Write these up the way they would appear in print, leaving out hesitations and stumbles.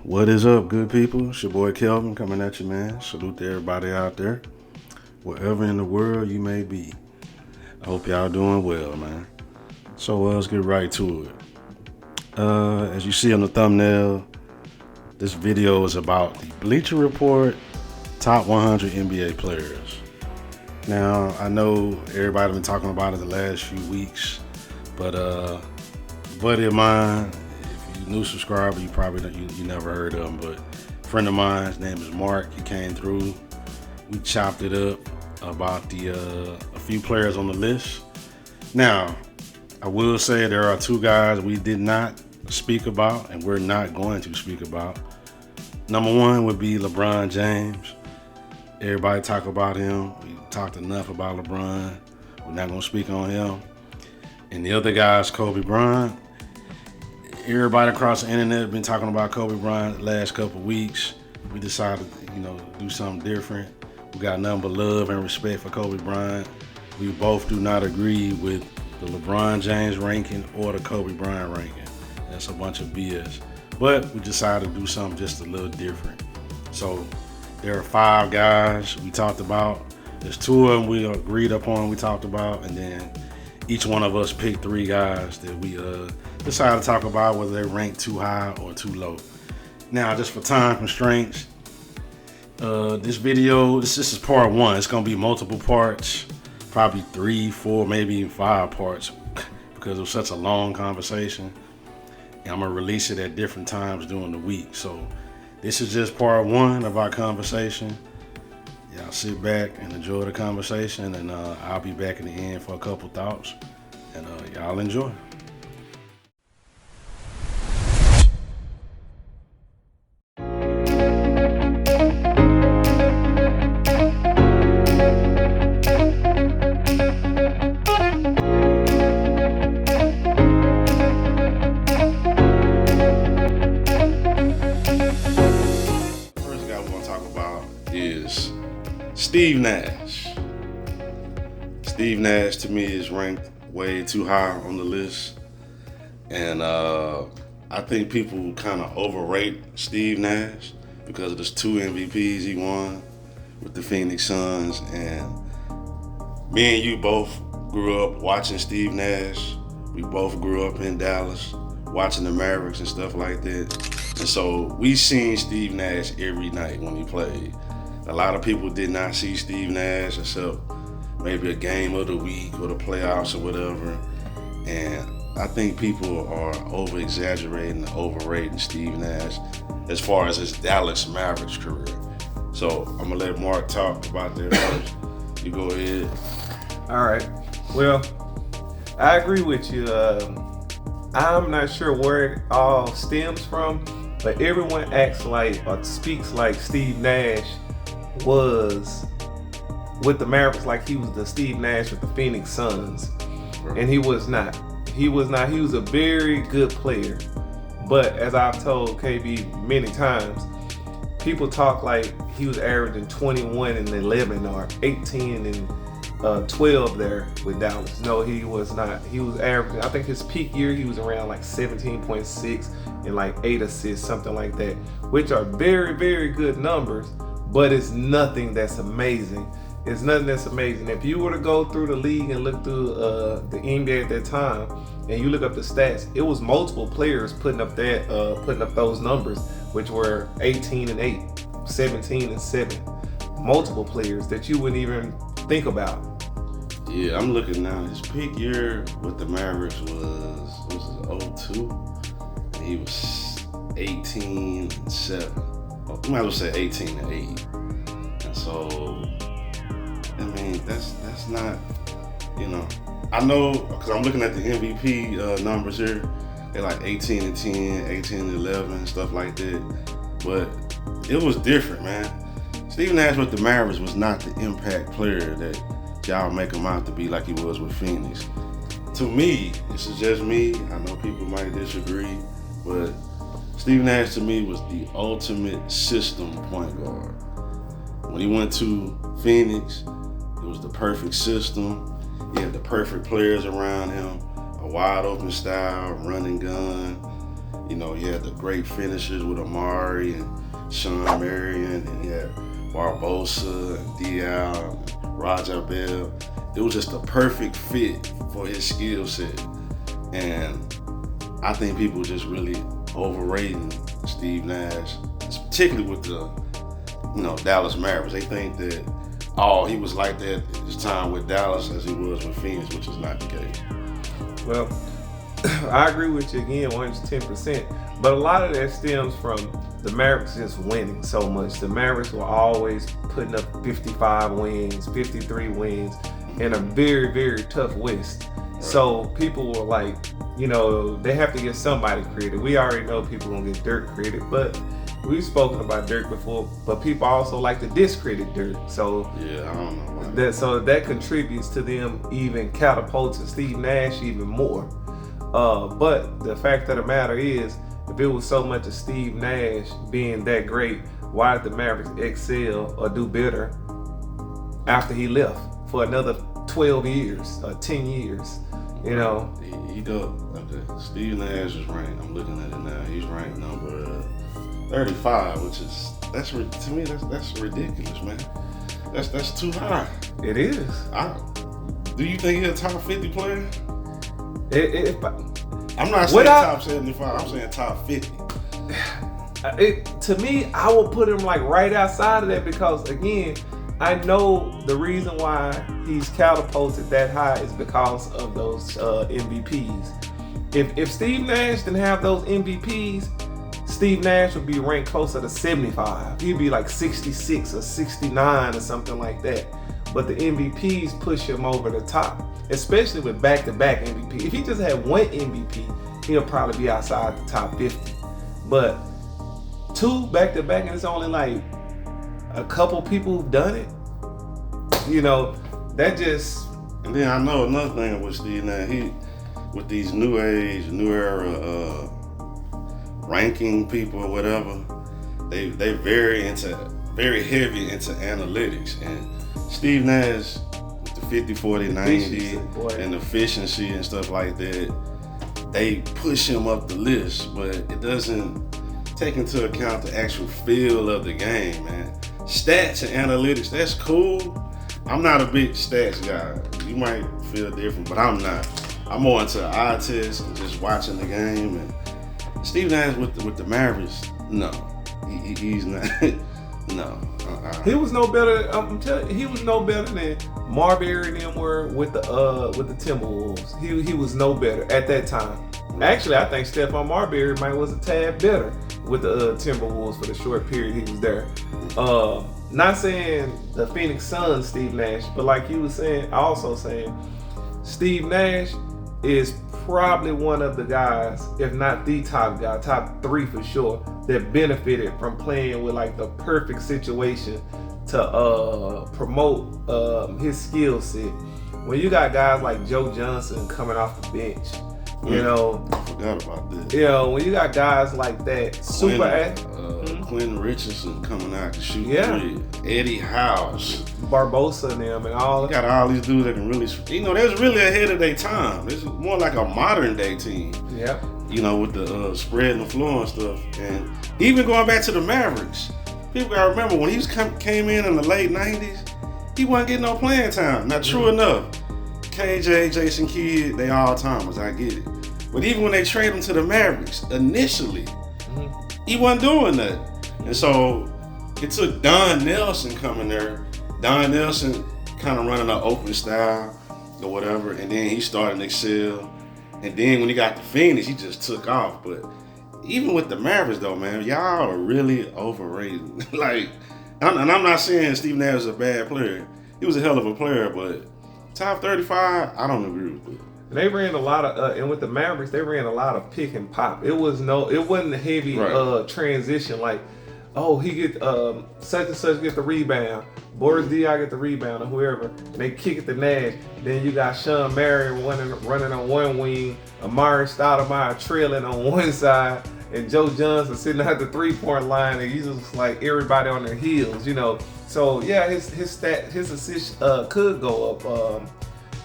What is up, good people? It's your boy Kelvin coming at you, man. Salute to everybody out there, wherever in the world you may be. I hope y'all doing well, man. So let's get right to it. As you see on the thumbnail, this video is about the Bleacher Report top 100 NBA players. Now, I know everybody been talking about it the last few weeks, but a buddy of mine, if you're a new subscriber, you probably you never heard of him, but a friend of mine, his name is Mark. He came through. We chopped it up about a few players on the list. Now, I will say there are two guys we did not speak about, and we're not going to speak about. Number one would be LeBron James. Everybody talk about him. We talked enough about LeBron. We're not going to speak on him. And the other guy is Kobe Bryant. Everybody across the internet has been talking about Kobe Bryant the last couple of weeks. We decided, to do something different. We got nothing but love and respect for Kobe Bryant. We both do not agree with the LeBron James ranking or the Kobe Bryant ranking. That's a bunch of BS. But we decided to do something just a little different. So there are 5 guys we talked about. There's 2 of them we agreed upon, we talked about, and then each one of us picked 3 guys that we decided to talk about, whether they rank too high or too low. Now, just for time constraints, this video, this is part 1. It's gonna be multiple parts, probably 3, 4, maybe even 5 parts, because it was such a long conversation. And I'm gonna release it at different times during the week. So this is just part 1 of our conversation. Y'all sit back and enjoy the conversation, and I'll be back in the end for a couple thoughts, and y'all enjoy. First guy we're gonna talk about is Steve Nash. Steve Nash to me is ranked way too high on the list, and I think people kind of overrate Steve Nash because of those 2 MVPs he won with the Phoenix Suns. And me and you both grew up watching Steve Nash. We both grew up in Dallas watching the Mavericks and stuff like that. And so we seen Steve Nash every night when he played. A lot of people did not see Steve Nash except maybe a game of the week or the playoffs or whatever. And I think people are over-exaggerating and overrating Steve Nash as far as his Dallas Mavericks career. So I'm gonna let Mark talk about that first. You go ahead. All right. Well, I agree with you. I'm not sure where it all stems from, but everyone acts like or speaks like Steve Nash was with the Mavericks like he was the Steve Nash with the Phoenix Suns. And he was not. He was not. He was a very good player. But as I've told KB many times, people talk like he was averaging 21 and 11 or 18 and 12 there with Dallas. No, he was not. He was averaging, I think his peak year, he was around like 17.6 and like 8 assists, something like that, which are very, very good numbers, but it's nothing that's amazing. It's nothing that's amazing. If you were to go through the league and look through the NBA at that time, and you look up the stats, it was multiple players putting up those numbers, which were 18 and 8, 17 and 7. Multiple players that you wouldn't even think about. Yeah, I'm looking now. His peak year with the Mavericks was 02. And he was 18 and 7. You might as well say 18 and 8. And so, I mean, that's not, I know, because I'm looking at the MVP numbers here. They're like 18 and 10, 18 and 11, stuff like that. But it was different, man. Steve Nash with the Mavericks was not the impact player that y'all make him out to be like he was with Phoenix. To me, this is just me. I know people might disagree, but Steve Nash to me was the ultimate system point guard. When he went to Phoenix, it was the perfect system. He had the perfect players around him, a wide open style, running gun. You know, he had the great finishers with Amari and Sean Marion, and he had Barbosa and Dial and Raja Bell. It was just a perfect fit for his skill set. And I think people just really overrating Steve Nash, particularly with the, Dallas Mavericks. They think that, he was like that at his time with Dallas as he was with Phoenix, which is not the case. Well, I agree with you again 110%, but a lot of that stems from the Mavericks just winning so much. The Mavericks were always putting up 55 wins, 53 wins in a very, very tough West. Right. So people were like, they have to get somebody credit. We already know people gonna get Dirk credit, but we've spoken about Dirk before, but people also like to discredit Dirk. So yeah, I don't know why. That contributes to them even catapulting Steve Nash even more. But the fact of the matter is, if it was so much of Steve Nash being that great, why did the Mavericks excel or do better after he left for another 12 years or 10 years? He does. Okay. Steve Nash is ranked. I'm looking at it now. He's ranked number 35, which is to me that's ridiculous, man. That's too high. It is. Do you think he's a top 50 player? I'm not saying top 75. I'm saying top 50. To me, I will put him like right outside of that because again, I know the reason why he's catapulted that high is because of those MVPs. If Steve Nash didn't have those MVPs, Steve Nash would be ranked closer to 75. He'd be like 66 or 69 or something like that. But the MVPs push him over the top, especially with back-to-back MVP. If he just had one MVP, he'll probably be outside the top 50. But 2 back-to-back, and it's only like a couple people who've done it. That just... And then I know another thing with Steve Nash, with these new age, new era ranking people or whatever, they very heavy into analytics. And Steve Nash with the 50, 40, 90 and efficiency and stuff like that, they push him up the list, but it doesn't take into account the actual feel of the game, man. Stats and analytics, that's cool. I'm not a big stats guy. You might feel different, but I'm not. I'm more into eye test and just watching the game. And Steve Nash with the Mavericks, no, he's not. No. He was no better. I'm telling you, he was no better than Marbury and them were with the Timberwolves. He was no better at that time. Actually, I think Stephon Marbury was a tad better with the Timberwolves for the short period he was there. Not saying the Phoenix Suns Steve Nash, but like you were saying, also saying Steve Nash is probably one of the guys, if not the top guy, top 3 for sure, that benefited from playing with like the perfect situation to promote his skill set. When you got guys like Joe Johnson coming off the bench, I forgot about this. When you got guys like that, Quentin Richardson coming out to shoot three, Eddie House, Barbosa and them, and all. You got all these dudes that can really, they're really ahead of their time. It's more like a modern day team. Yeah. With the spreading the floor and stuff, and even going back to the Mavericks, people gotta remember when he came in the late '90s, he wasn't getting no playing time. Now, true enough, KJ, Jason Kidd, they all timers. I get it. But even when they traded him to the Mavericks, initially, he wasn't doing that. And so it took Don Nelson coming there. Don Nelson kind of running an open style or whatever, and then he started to excel. And then when he got to Phoenix, he just took off. But even with the Mavericks, though, man, y'all are really overrated. I'm not saying Steve Nash is a bad player. He was a hell of a player, but top 35, I don't agree with it. They ran a lot of, and with the Mavericks, they ran a lot of pick and pop. It wasn't a heavy transition like, he get such and such get the rebound, Boris Diaw get the rebound, or whoever, and they kick it to Nash. Then you got Sean Marion running on one wing, Amari Stoudemire trailing on one side, and Joe Johnson sitting at the 3-point line, and he's just like everybody on their heels, So yeah, his assist could go up.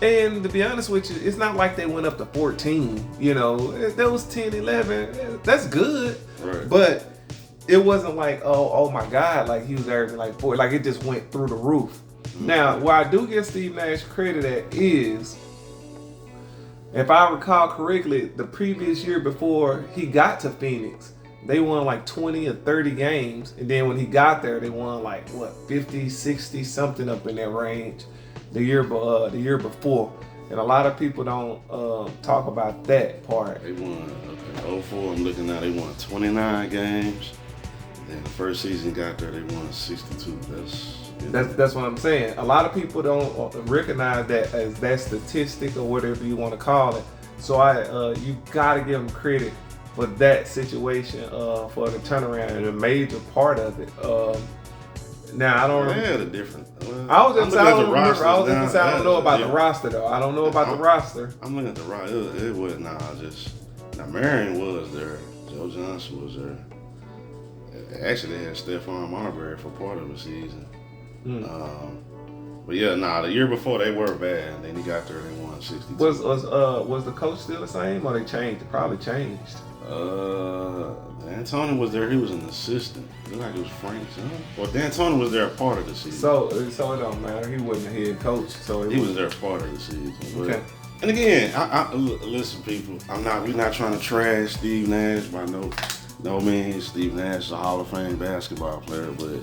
And to be honest with you, it's not like they went up to 14. You know, that was 10, 11. That's good. Right. But it wasn't like, oh my God, like he was averaging like 4. Like it just went through the roof. Now, where I do give Steve Nash credit at is, if I recall correctly, the previous year before he got to Phoenix, they won like 20 or 30 games. And then when he got there, they won like, 50, 60, something up in that range the year before. And a lot of people don't talk about that part. They won, 04, I'm looking now, they won 29 games. And the first season got there, they won 62. That's what I'm saying. A lot of people don't recognize that as that statistic or whatever you want to call it. So you gotta give them credit for that situation, for the turnaround and a major part of it. Now I don't. They had a different. I don't know about the roster though. I don't know about the roster. I'm looking at the roster. It was Marion was there. Joe Johnson was there. Actually, they had Stephon Marbury for part of the season. But yeah, the year before they were bad. Then he got there, they won 62. Was the coach still the same, or they changed? It probably changed. D'Antoni was there. He was an assistant. It looked like it was Frank's son. Well, D'Antoni was there a part of the season. So it don't matter. He wasn't a head coach. So he was there a part of the season. But, okay. And again, I listen, people. We're not trying to trash Steve Nash by no means. Steve Nash is a Hall of Fame basketball player, but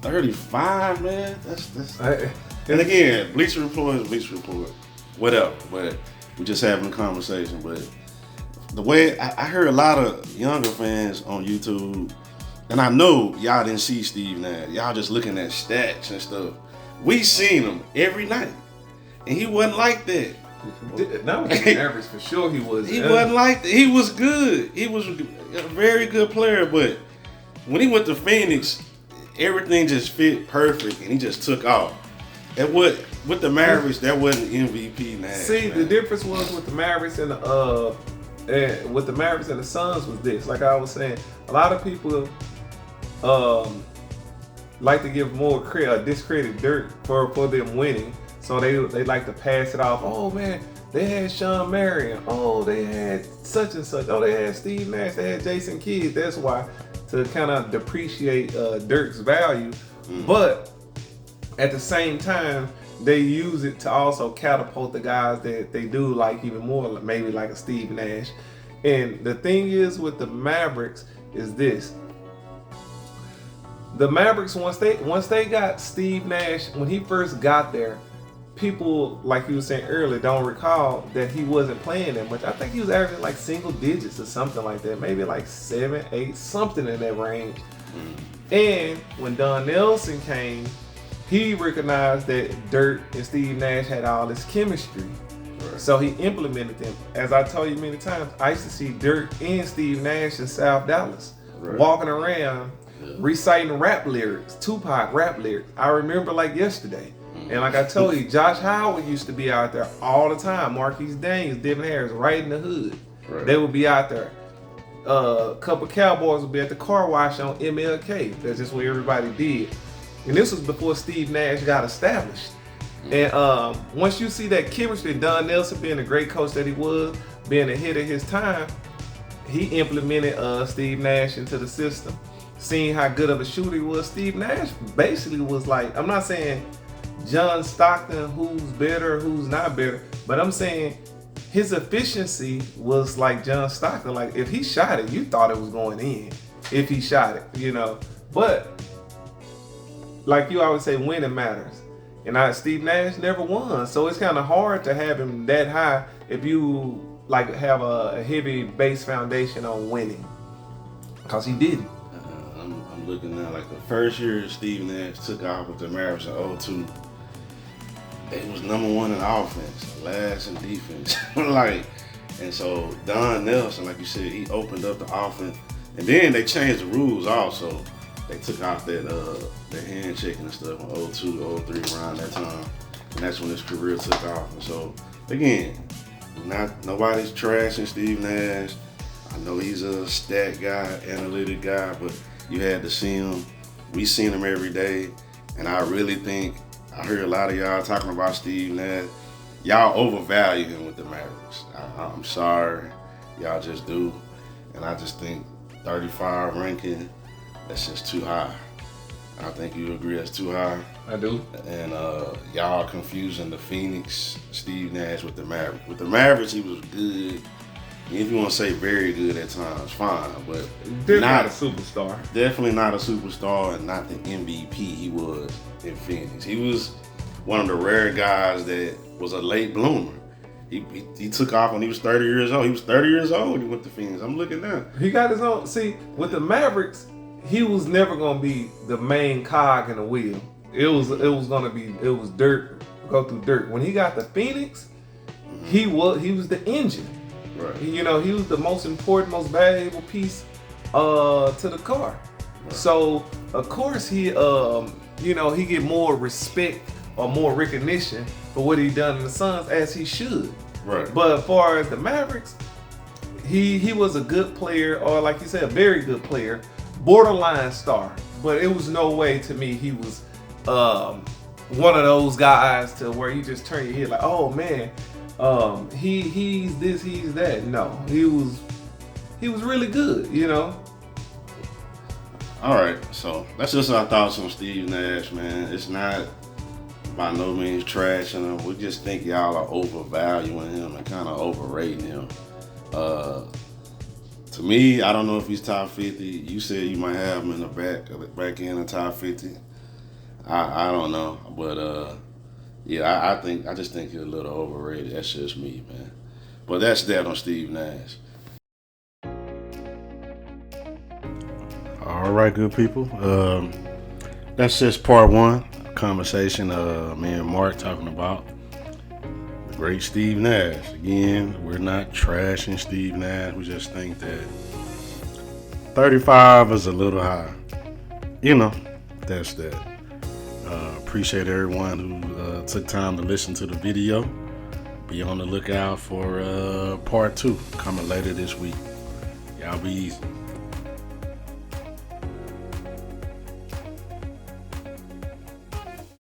35, man. That's. And again, Bleacher Report is Bleacher Report. Whatever. But we're just having a conversation. But the way I heard a lot of younger fans on YouTube, and I know y'all didn't see Steve Nash. Y'all just looking at stats and stuff. We seen him every night, and he wasn't like that. That was average for sure. He wasn't like that. He was good. He was a very good player, but when he went to Phoenix, everything just fit perfect, and he just took off. And with the Mavericks, that wasn't MVP Nash. See, man. The difference was with the Mavericks and the Suns was this. Like I was saying, a lot of people like to give more discredit Dirk for them winning. So they like to pass it off. Oh man, they had Sean Marion. Oh, they had such and such. Oh, they had Steve Nash. They had Jason Kidd. That's why, to kind of depreciate Dirk's value. But at the same time, they use it to also catapult the guys that they do like even more, maybe like a Steve Nash. And the thing is with the Mavericks is this. The Mavericks, once they got Steve Nash, when he first got there, people, like you were saying earlier, don't recall that he wasn't playing that much. I think he was averaging like single digits or something like that, maybe like 7, 8, something in that range. And when Don Nelson came, he recognized that Dirk and Steve Nash had all this chemistry. Right. So he implemented them. As I told you many times, I used to see Dirk and Steve Nash in South Dallas, walking around, reciting rap lyrics, Tupac rap lyrics. I remember like yesterday. And like I told you, Josh Howard used to be out there all the time. Marquise Daniels, Devin Harris, right in the hood. Right. They would be out there. A couple Cowboys would be at the car wash on MLK. That's just what everybody did. And this was before Steve Nash got established. And once you see that chemistry, Don Nelson being the great coach that he was, being ahead of his time, he implemented Steve Nash into the system. Seeing how good of a shooter he was, Steve Nash basically was like, I'm not saying John Stockton, who's better, who's not better, but I'm saying his efficiency was like John Stockton. Like if he shot it, you thought it was going in. If he shot it, But like you always say, winning matters. And Steve Nash never won, so it's kind of hard to have him that high if you like have a heavy base foundation on winning, because he didn't. I'm looking now, like the first year Steve Nash took off with the Mavericks in 02. They was number 1 in offense, last in defense. And so Don Nelson, like you said, he opened up the offense. And then they changed the rules also. They took off that hand checking and stuff in 02, 03, around that time. And that's when his career took off. And so, again, nobody's trashing Steve Nash. I know he's a stat guy, analytic guy, but you had to see him. We seen him every day. And I really think I heard a lot of y'all talking about Steve Nash. Y'all overvalue him with the Mavericks. I'm sorry, y'all just do, and I just think 35 ranking, that's just too high. I think you agree that's too high. I do. And y'all confusing the Phoenix Steve Nash with the Mavericks. With the Mavericks, he was good. If you want to say very good at times, fine, but not a superstar. Definitely not a superstar, and not the MVP he was in Phoenix. He was one of the rare guys that was a late bloomer. He took off when he was 30 years old. He was 30 years old when he went to Phoenix. I'm looking now. He got his own. See, with the Mavericks, he was never gonna be the main cog in the wheel. It was dirt, go through dirt. When he got to Phoenix, he was the engine. Right. He was the most important, most valuable piece to the car. Right. So of course he get more respect or more recognition for what he done in the Suns, as he should. Right. But as far as the Mavericks, he was a good player, or like you said, a very good player, borderline star. But it was no way to me he was one of those guys to where you just turn your head like, oh man, he's this, he's that. No, he was really good, All right, so that's just our thoughts on Steve Nash, man. It's not by no means trashing him. We just think y'all are overvaluing him and kind of overrating him. To me, I don't know if he's top 50. You said you might have him in the back end of top 50. I don't know, but yeah, I just think he's a little overrated. That's just me, man. But that's that on Steve Nash. All right, good people. That's just part one. Conversation me and Mark talking about the great Steve Nash. Again, we're not trashing Steve Nash. We just think that 35 is a little high. That's that. Appreciate everyone who took time to listen to the video. Be on the lookout for part 2 coming later this week. Y'all be easy.